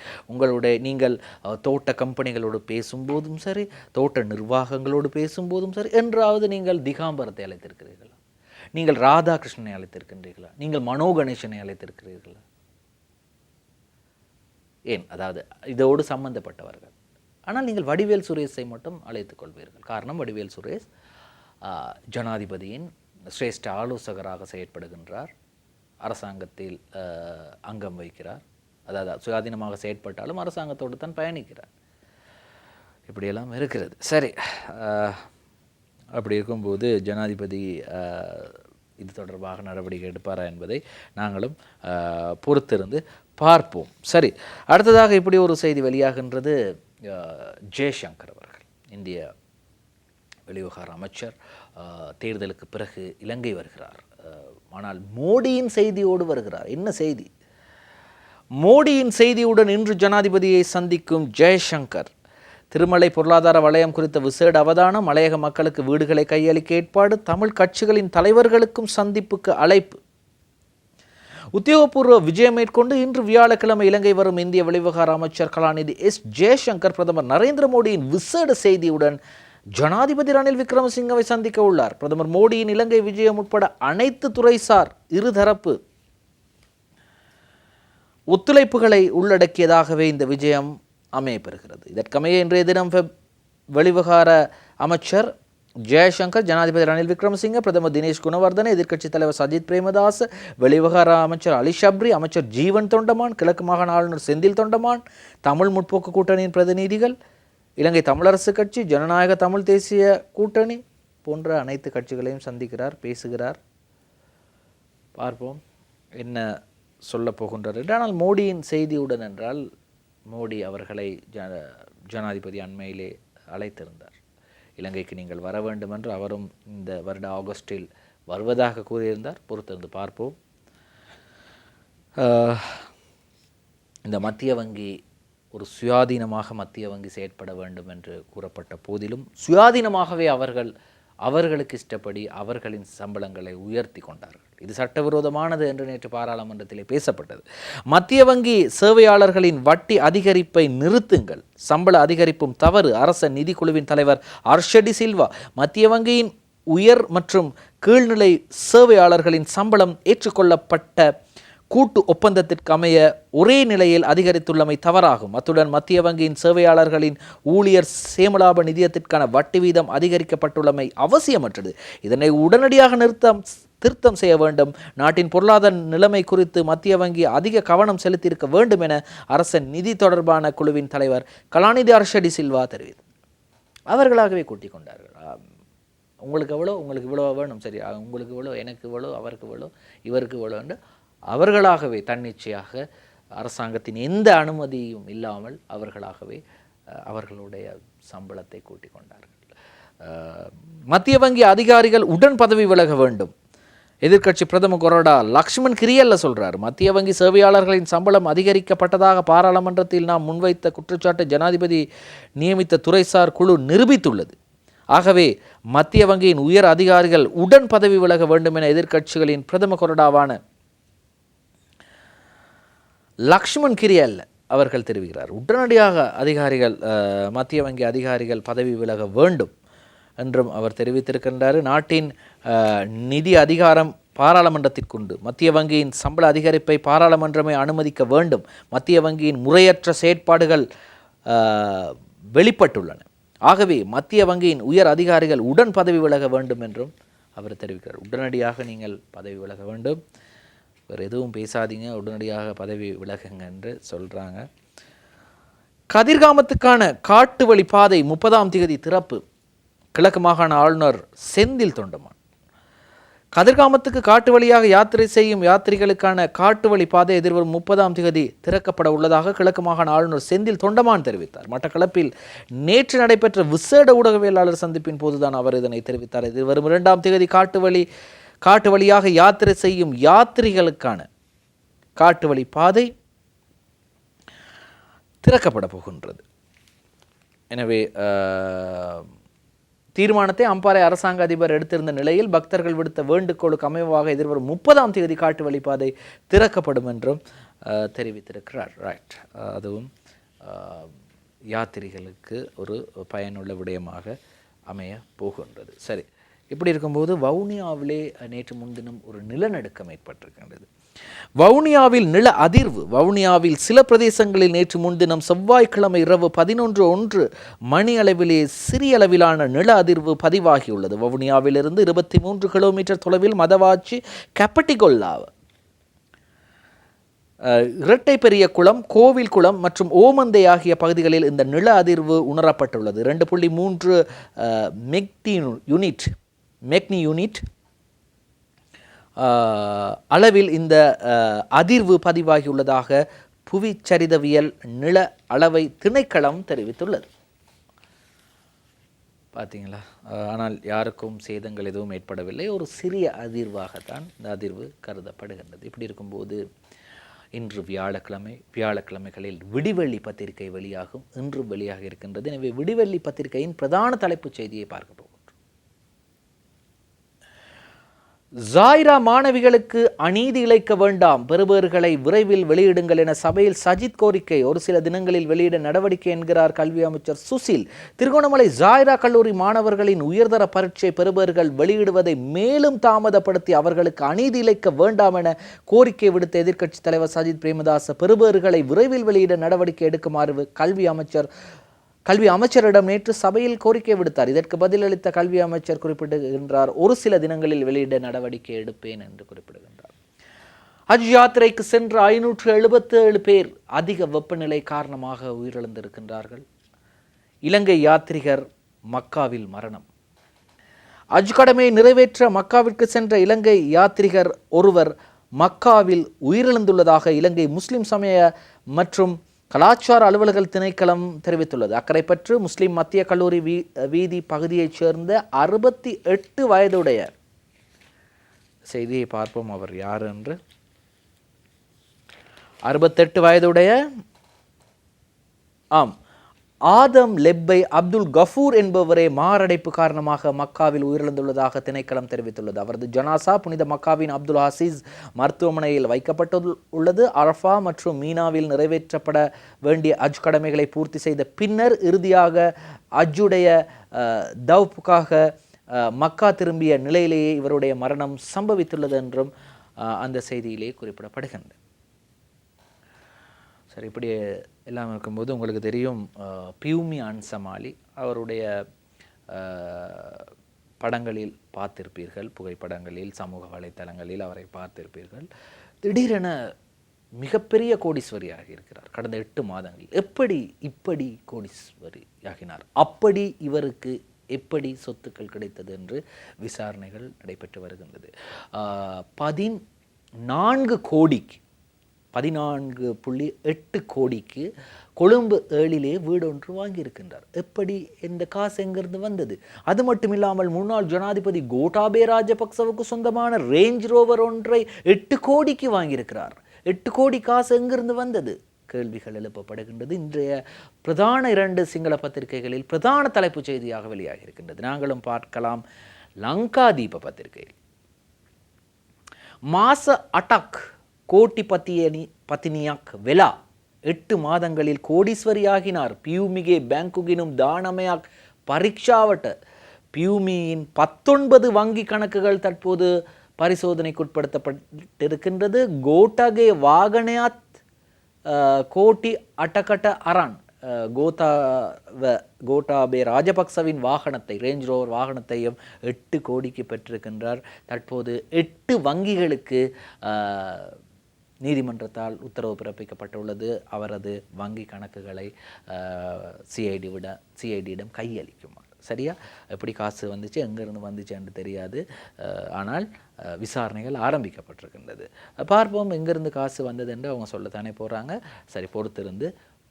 நீங்கள் தோட்ட கம்பெனிகளோடு பேசும்போதும் சரி, தோட்ட நிர்வாகங்களோடு பேசும்போதும் சரி, என்றாவது நீங்கள் திகாம்பரத்தை அழைத்திருக்கிறீர்களா? நீங்கள் ராதாகிருஷ்ணனை அழைத்திருக்கின்றீர்களா? நீங்கள் மனோ கணேசனை அழைத்திருக்கிறீர்களா? ஏன், அதாவது இதோடு சம்பந்தப்பட்டவர்கள். ஆனால் நீங்கள் வடிவேல் சுரேஷை மட்டும் அழைத்துக் கொள்வீர்கள். காரணம், வடிவேல் சுரேஷ் ஜனாதிபதியின் சிரேஷ்ட ஆலோசகராக செயற்படுகின்றார். அரசாங்கத்தில் அங்கம் வகிக்கிறார். அதாவது சுயாதீனமாக செயற்பட்டாலும் அரசாங்கத்தோடு தான் பயணிக்கிறார். இப்படியெல்லாம் இருக்கிறது. சரி, அப்படி இருக்கும்போது ஜனாதிபதி இது தொடர்பாக நடவடிக்கை எடுப்பாரா என்பதை நாங்களும் பொறுத்திருந்து பார்ப்போம். சரி, அடுத்ததாக இப்படி ஒரு செய்தி வெளியாகின்றது. ஜெய்சங்கர் அவர்கள், இந்திய வெளிவிவகார அமைச்சர், தேர்தலுக்கு பிறகு இலங்கை வருகிறார். ஆனால் மோடியின் செய்தியோடு வருகிறார். என்ன செய்தி? மோடியின் செய்தியுடன் இன்று ஜனாதிபதியை சந்திக்கும் ஜெய்சங்கர். திருமலை பொருளாதார வலயம் குறித்த விசேட அவதானம். மலையக மக்களுக்கு வீடுகளை கையளிக்க ஏற்பாடு. தமிழ் கட்சிகளின் தலைவர்களுக்கும் சந்திப்புக்கு அழைப்பு. உத்தியோகபூர்வ விஜயம் மேற்கொண்டு இன்று வியாழக்கிழமை இலங்கை வரும் இந்திய வெளிவிவகார அமைச்சர் கலாநிதி எஸ் ஜெய்சங்கர் பிரதமர் நரேந்திர மோடியின் விசேட செய்தியுடன் ஜனாதிபதி ரணில் விக்ரமசிங்கவை சந்திக்க உள்ளார். பிரதமர் மோடியின் இலங்கை விஜயம் உட்பட அனைத்து துறைசார் இருதரப்பு ஒத்துழைப்புகளை உள்ளடக்கியதாகவே இந்த விஜயம் அமையப்பெறுகிறது. இதற்கமைய இன்றைய தினம் வெளிவிவகார அமைச்சர் ஜெய்சங்கர், ஜனாதிபதி ரணில் விக்ரமசிங்க, பிரதமர் தினேஷ் குணவர்தன, எதிர்க்கட்சித் தலைவர் சஜித் பிரேமதாஸ், வெளிவிவகார அமைச்சர் அலி ஷப்ரி, அமைச்சர் ஜீவன் தொண்டமான், கிழக்கு மாகாண ஆளுநர் செந்தில் தொண்டமான், தமிழ் முற்போக்கு கூட்டணியின் பிரதிநிதிகள், இலங்கை தமிழரசு கட்சி, ஜனநாயக தமிழ் தேசிய கூட்டணி போன்ற அனைத்து கட்சிகளையும் சந்திக்கிறார், பேசுகிறார். பார்ப்போம் என்ன சொல்லப் போகின்றார் என்று. ஆனால் மோடியின் செய்தியுடன் என்றால் மோடி அவர்களை ஜனாதிபதி அண்மையிலே அழைத்திருந்தார். இலங்கைக்கு நீங்கள் வர வேண்டும் என்று அவரும் இந்த வருட ஆகஸ்டில் வருவதாக கூறியிருந்தார். பொறுத்திருந்து பார்ப்போம். இந்த மத்திய வங்கி ஒரு சுயாதீனமாக மத்திய வங்கி செயற்பட வேண்டும் என்று கூறப்பட்ட போதிலும் சுயாதீனமாகவே அவர்களுக்கு இஷ்டப்படி அவர்களின் சம்பளங்களை உயர்த்தி கொண்டார்கள். இது சட்டவிரோதமானது என்று நேற்று பாராளுமன்றத்திலே பேசப்பட்டது. மத்திய வங்கி சேவையாளர்களின் வட்டி அதிகரிப்பை நிறுத்துங்கள், சம்பள அதிகரிப்பும் தவறு. அரச நிதிக்குழுவின் தலைவர் அர்ஷடி சில்வா மத்திய வங்கியின் உயர் மற்றும் கீழ்நிலை சேவையாளர்களின் சம்பளம் ஏற்றுக்கொள்ளப்பட்ட கூட்டு ஒப்பந்தத்திற்கு அமைய ஒரே நிலையில் அதிகரித்துள்ளமை தவறாகும். அத்துடன் மத்திய வங்கியின் சேவையாளர்களின் ஊழியர் சேமலாப நிதியத்திற்கான வட்டி வீதம் அதிகரிக்கப்பட்டுள்ளமை அவசியமற்றது. இதனை உடனடியாக திருத்தம் செய்ய வேண்டும். நாட்டின் பொருளாதார நிலைமை குறித்து மத்திய வங்கி அதிக கவனம் செலுத்தியிருக்க வேண்டும் என அரச நிதி தொடர்பான குழுவின் தலைவர் கலாநிதி அர்ஷடி சில்வா தெரிவித்தார். அவர்களாகவே கூட்டிக் கொண்டார்கள். உங்களுக்கு எவ்வளோ, உங்களுக்கு இவ்வளோ வேணும், சரி, உங்களுக்கு இவ்வளோ, எனக்கு இவ்வளோ, அவருக்கு இவ்வளோ, இவருக்கு இவ்வளோ என்று அவர்களாகவே தன்னிச்சையாக அரசாங்கத்தின் எந்த அனுமதியும் இல்லாமல் அவர்களாகவே அவர்களுடைய சம்பளத்தை கூட்டிக் கொண்டார்கள். மத்திய வங்கி அதிகாரிகள் உடன் பதவி விலக வேண்டும். எதிர்க்கட்சி பிரதம கொறடா லக்ஷ்மண் கிரியல்ல சொல்றார். மத்திய வங்கி சேவையாளர்களின் சம்பளம் அதிகரிக்கப்பட்டதாக பாராளுமன்றத்தில் நாம் முன்வைத்த குற்றச்சாட்டு ஜனாதிபதி நியமித்த துறைசார் குழு நிரூபித்துள்ளது. ஆகவே மத்திய வங்கியின் உயர் அதிகாரிகள் உடன் பதவி விலக வேண்டும் என எதிர்க்கட்சிகளின் பிரதம கொறடாவான லக்ஷ்மண் கிரியல்ல அவர்கள் தெரிவிக்கிறார். உடனடியாக மத்திய வங்கி அதிகாரிகள் பதவி விலக வேண்டும் என்றும் அவர் தெரிவித்திருக்கின்றார். நாட்டின் நிதி அதிகாரம் பாராளுமன்றத்திற்குண்டு. மத்திய வங்கியின் சம்பள அதிகரிப்பை பாராளுமன்றமே அனுமதிக்க வேண்டும். மத்திய வங்கியின் முறையற்ற செயற்பாடுகள் வெளிப்பட்டுள்ளன. ஆகவே மத்திய வங்கியின் உயர் அதிகாரிகள் உடன் பதவி விலக வேண்டும் என்றும் அவர் தெரிவிக்கிறார். உடனடியாக நீங்கள் பதவி விலக வேண்டும், வேறு எதுவும் பேசாதீங்க, உடனடியாக பதவி விலகுங்க என்று சொல்கிறாங்க. கதிர்காமத்துக்கான காட்டு வழி பாதை 30ஆம் தேதி திறப்பு. கிழக்கு மாகாண ஆளுநர் செந்தில் தொண்டமான். கதிர்காமத்துக்கு காட்டு வழியாக யாத்திரை செய்யும் யாத்திரிகளுக்கான காட்டு வழி பாதை எதிர்வரும் 30ஆம் தேதி திறக்கப்பட உள்ளதாக கிழக்கு மாகாண ஆளுநர் செந்தில் தொண்டமான் தெரிவித்தார். மட்டக்களப்பில் நேற்று நடைபெற்ற விசேட ஊடகவியலாளர் சந்திப்பின் போதுதான் அவர் இதனை தெரிவித்தார். எதிர்வரும் 2ஆம் தேதி காட்டு வழியாக யாத்திரை செய்யும் யாத்திரிகளுக்கான காட்டு வழி பாதை திறக்கப்பட போகின்றது. எனவே தீர்மானத்தை அம்பாறை அரசாங்க அதிபர் எடுத்திருந்த நிலையில் பக்தர்கள் விடுத்த வேண்டுகோளுக்கு அமைவாக எதிர்வரும் 30ஆம் தேதி காட்டு வழிபாதை திறக்கப்படும் என்றும் தெரிவித்திருக்கிறார். ரைட், அதுவும் யாத்திரிகளுக்கு ஒரு பயனுள்ள விடயமாக அமைய போகின்றது. சரி, இப்படி இருக்கும்போது வவுனியாவிலே நேற்று முன்தினம் ஒரு நிலநடுக்கம் ஏற்பட்டிருக்கின்றது. வவுனியாவில் நில அதிர்வு. வவுனியாவில் சில பிரதேசங்களில் நேற்று முன்தினம் செவ்வாய்க்கிழமை இரவு 11:01 மணி அளவிலே சிறிய அளவிலான நில அதிர்வு பதிவாகியுள்ளது. வவுனியாவிலிருந்து 23 கிலோமீட்டர் தொலைவில் மதவாச்சி கப்பட்டிகொல்லா, இரட்டை பெரிய குளம், கோவில் குளம் மற்றும் ஓமந்தை ஆகிய பகுதிகளில் இந்த நில அதிர்வு உணரப்பட்டுள்ளது. 2.3 மெக்னி யூனிட் அளவில் இந்த அதிர்வு பதிவாகியுள்ளதாக புவிச்சரிதவியல் நில அளவை திணைக்களம் தெரிவித்துள்ளது. பார்த்தீங்களா? ஆனால் யாருக்கும் சேதங்கள் எதுவும் ஏற்படவில்லை. ஒரு சிறிய அதிர்வாகத்தான் இந்த அதிர்வு கருதப்படுகின்றது. இப்படி இருக்கும்போது இன்று வியாழக்கிழமைகளில் விடிவெள்ளி பத்திரிகை வெளியாகும். இன்று வெளியாக இருக்கின்றது. எனவே விடிவெள்ளி பத்திரிகையின் பிரதான தலைப்புச் செய்தியை பார்க்க போகிறோம். ஜாயிரா மாணவிகளுக்கு அநீதி இழைக்க வேண்டாம், பெறுபேறுகளை விரைவில் வெளியிடுங்கள் என சபையில் சஜித் கோரிக்கை. ஒரு சில தினங்களில் வெளியிட நடவடிக்கை என்கிறார் கல்வி அமைச்சர் சுசில். திருகோணமலை ஜாயிரா கல்லூரி மாணவர்களின் உயர்தர பரீட்சை பெறுபேறுகள் வெளியிடுவதை மேலும் தாமதப்படுத்தி அவர்களுக்கு அநீதி இழைக்க வேண்டாம் என கோரிக்கை விடுத்த எதிர்க்கட்சி தலைவர் சஜித் பிரேமதாச பெறுபேறுகளை விரைவில் வெளியிட நடவடிக்கை எடுக்குமாறு கல்வி அமைச்சரிடம் நேற்று சபையில் கோரிக்கை விடுத்தார். இதற்கு பதிலளித்த கல்வி அமைச்சர் குறிப்பிடுகின்றார், ஒரு சில தினங்களில் வெளியிட நடவடிக்கை எடுப்பேன் என்று குறிப்பிடுகின்றார். ஹஜ் யாத்திரைக்கு சென்ற 577 பேர் அதிக வெப்பநிலை காரணமாக உயிரிழந்திருக்கின்றார்கள். இலங்கை யாத்ரிகர் மக்காவில் மரணம். ஹஜ் கடமையை நிறைவேற்ற மக்காவிற்கு சென்ற இலங்கை யாத்ரிகர் ஒருவர் மக்காவில் உயிரிழந்துள்ளதாக இலங்கை முஸ்லிம் சமய மற்றும் கலாச்சார அலுவலர்கள் திணைக்களம் தெரிவித்துள்ளது. அக்கரைப்பற்று முஸ்லிம் மத்திய கல்லூரி வீதி பகுதியைச் சேர்ந்த 68 வயதுடைய செய்தியை பார்ப்போம். அவர் யார் என்று. 68 வயதுடைய ஆதம் லெப்பை அப்துல் கஃபூர் என்பவரே மாரடைப்பு காரணமாக மக்காவில் உயிரிழந்துள்ளதாக திணைக்களம் தெரிவித்துள்ளது. அவரது ஜனாசா புனித மக்காவின் அப்துல் ஹசீஸ் மருத்துவமனையில் வைக்கப்பட்டுள்ளது. அரஃபா மற்றும் மீனாவில் நிறைவேற்றப்பட வேண்டிய அஜ் கடமைகளை பூர்த்தி செய்த பின்னர் இறுதியாக அஜ்ஜுடைய தவ்ப்புக்காக மக்கா திரும்பிய நிலையிலேயே இவருடைய மரணம் சம்பவித்துள்ளது என்றும் அந்த செய்தியிலே குறிப்பிடப்படுகின்றது. சரி, இப்படி எல்லாம் இருக்கும்போது உங்களுக்கு தெரியும் பியூமி அன்சமாலி அவருடைய படங்களில் பார்த்திருப்பீர்கள், புகைப்படங்களில் சமூக வலைத்தளங்களில் அவரை பார்த்திருப்பீர்கள். திடீரென மிகப்பெரிய கோடீஸ்வரியாக இருக்கிறார் கடந்த 8 மாதங்களில். இப்படி கோடீஸ்வரி ஆகினார்? அப்படி இவருக்கு எப்படி சொத்துக்கள் கிடைத்தது என்று விசாரணைகள் நடைபெற்று வருகின்றது. 14 கோடிக்கு 14.8 கோடிக்கு கொழும்பு 7 வீடு ஒன்று வாங்கியிருக்கின்றார். எப்படி, இந்த காசு எங்கிருந்து வந்தது? அது மட்டும் இல்லாமல் முன்னாள் ஜனாதிபதி கோட்டாபே ராஜபக்சவுக்கு சொந்தமான ரேஞ்ச் ரோவர் ஒன்றை 8 கோடிக்கு வாங்கியிருக்கிறார். 8 கோடி காசு எங்கிருந்து வந்தது? கேள்விகள் எழுப்பப்படுகின்றது. இன்றைய பிரதான 2 சிங்கள பத்திரிகைகளில் பிரதான தலைப்புச் செய்தியாக வெளியாகி இருக்கின்றது. நாங்களும் பார்க்கலாம். லங்கா தீப பத்திரிகையில் மாச அட்டாக் கோட்டி பத்தினியாக் வெலா 8 மாதங்களில் கோடீஸ்வரியாகினார். பியூமிகே பேங்குகினும் தானமயாக் பரீட்சாவட்ட. பியூமியின் 19 வங்கி கணக்குகள் தற்போது பரிசோதனைக்குட்படுத்தப்பட்டிருக்கின்றது. கோட்டகே வாகனயாத் கோட்டி அட்டகட்ட அரான். கோட்டாபே ராஜபக்சவின் வாகனத்தை, ரேஞ்ச் ரோவர் வாகனத்தையும் 8 கோடிக்கு பெற்றிருக்கின்றார். தற்போது 8 வங்கிகளுக்கு நீதிமன்றத்தால் உத்தரவு பிறப்பிக்கப்பட்டுள்ளது. அவரது வங்கி கணக்குகளை சிஐடியிடம் கையளிக்குமாறு. சரியா? எப்படி காசு வந்துச்சு, எங்கேருந்து வந்துச்சு என்று தெரியாது. ஆனால் விசாரணைகள் ஆரம்பிக்கப்பட்டிருக்கின்றது. பார்ப்போம் எங்கேருந்து காசு வந்தது என்று அவங்க சொல்லத்தானே போகிறாங்க. சரி, பொறுத்திருந்து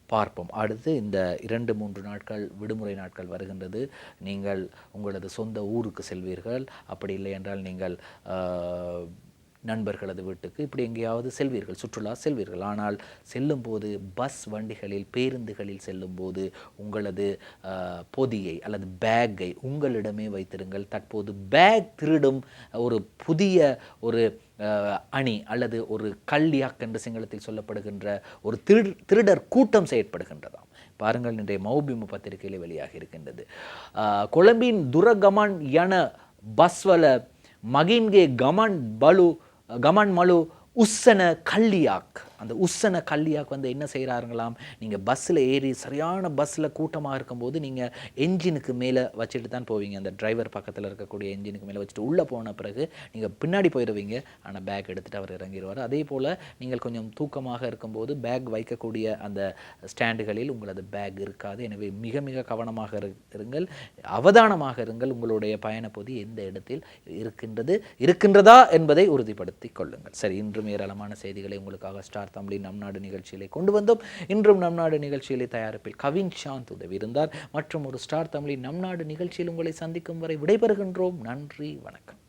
பார்ப்போம். அடுத்து இந்த 2-3 நாட்கள் விடுமுறை நாட்கள் வருகின்றது. நீங்கள் உங்களது சொந்த ஊருக்கு செல்வீர்கள். அப்படி இல்லை என்றால் நீங்கள் நண்பர்களது வீட்டுக்கு இப்படி எங்கேயாவது செல்வீர்கள், சுற்றுலா செல்வீர்கள். ஆனால் செல்லும்போது பஸ் வண்டிகளில், பேருந்துகளில் செல்லும்போது உங்களது பொதியை அல்லது பேக்கை உங்களிடமே வைத்திருங்கள். தற்போது பேக் திருடும் ஒரு புதிய ஒரு அணி அல்லது ஒரு கல்யாக் என்று சிங்களத்தில் சொல்லப்படுகின்ற ஒரு திருடர் கூட்டம் செயற்படுகின்றதாம். பாருங்கள், இன்றைய மௌபிமு பத்திரிகையில் வெளியாகி இருக்கின்றது. கொழும்பின் துரகமன் என பஸ்வல மகின்கே கமன் மலு உஸ்ஸன கல்லியாக். அந்த உஸ்ஸன கல்லியாக் என்ன செய்கிறாருங்களாம், நீங்கள் பஸ்ஸில் ஏறி சரியான பஸ்ஸில் கூட்டமாக இருக்கும்போது நீங்கள் என்ஜினுக்கு மேலே வச்சுட்டு தான் போவீங்க. அந்த டிரைவர் பக்கத்தில் இருக்கக்கூடிய என்ஜினுக்கு மேலே வச்சுட்டு உள்ளே போன பிறகு நீங்கள் பின்னாடி போயிடுவீங்க. ஆனால் பேக் எடுத்துகிட்டு அவர் இறங்கிடுவார். அதே போல் நீங்கள் கொஞ்சம் தூக்கமாக இருக்கும்போது பேக் வைக்கக்கூடிய அந்த ஸ்டாண்டுகளில் உங்களது பேக் இருக்காது. எனவே மிக மிக கவனமாக இருங்கள், அவதானமாக இருங்கள். உங்களுடைய பயணப்பொதி எந்த இடத்தில் இருக்கின்றதா என்பதை உறுதிப்படுத்தி கொள்ளுங்கள். சரி, இன்றும் ஏராளமான செய்திகளை உங்களுக்காக ஸ்டார் தமிழின் நம் நாடு நிகழ்ச்சியிலே கொண்டு வந்தோம். இன்றும் நம் நாடு நிகழ்ச்சியிலே தயாரிப்பில் கவின் சாந்த் உதவி இருந்தார். மற்றும் ஒரு ஸ்டார் தமிழின் நம் நாடு நிகழ்ச்சியில் உங்களை சந்திக்கும் வரை விடைபெறுகின்றோம். நன்றி, வணக்கம்.